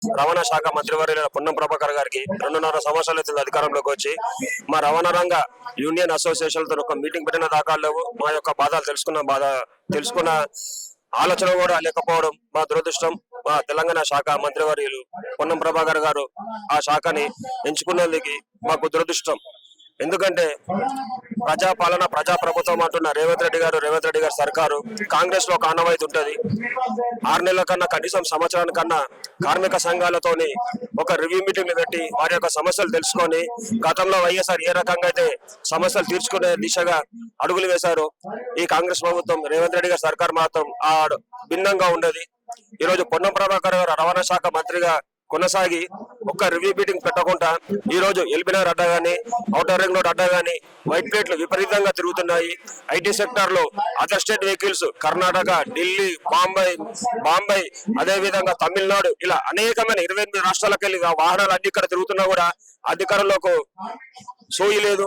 రవాణా శాఖ మంత్రివర్యులైన పొన్నం ప్రభాకర్ గారికి 2.5 సంవత్సరాలు అవుతుంది అధికారంలోకి వచ్చి. మా రవాణా రంగ యూనియన్ అసోసియేషన్ తో ఒక మీటింగ్ పెట్టిన దాఖలు లేవు. మా యొక్క బాధలు తెలుసుకున్న ఆలోచన కూడా లేకపోవడం మా దురదృష్టం. మా తెలంగాణ శాఖ మంత్రివర్యులు పొన్నం ప్రభాకర్ గారు ఆ శాఖని ఎంచుకున్నందుకు మాకు దురదృష్టం. ఎందుకంటే ప్రజాపాలన ప్రజాప్రభుత్వం అంటున్న రేవంత్ రెడ్డి గారు సర్కారు కాంగ్రెస్ లో ఒక ఆనవాయితీ ఉంటది. 6 నెలల కన్నా కనీసం సంవత్సరానికన్నా కార్మిక సంఘాలతోని ఒక రివ్యూ మీటింగ్లు పెట్టి వారి యొక్క సమస్యలు తెలుసుకొని గతంలో వైఎస్ఆర్ ఏ రకంగా అయితే సమస్యలు తీర్చుకునే దిశగా అడుగులు వేశారు, ఈ కాంగ్రెస్ ప్రభుత్వం రేవంత్ రెడ్డి గారి సర్కారు మాత్రం ఆ భిన్నంగా ఉండేది. ఈ రోజు పొన్నం ప్రభాకర్ గారు రవాణా శాఖ మంత్రిగా కొనసాగి ఒక్క రివ్యూ మీటింగ్ పెట్టకుండా ఈ రోజు ఎల్బీనగర్ అడ్డా గానీ, ఔటర్ రింగ్ రోడ్ అడ్డా గానీ వైట్ ప్లేట్లు విపరీతంగా తిరుగుతున్నాయి. ఐటీ సెక్టార్ లో other state vehicles Karnataka, Delhi, Bombay అదే విధంగా తమిళనాడు ఇలా అనేకమైన 28 రాష్ట్రాలకు వెళ్ళి వాహనాలు అన్ని ఇక్కడ తిరుగుతున్నా కూడా అధికారంలోకి సోయి లేదు.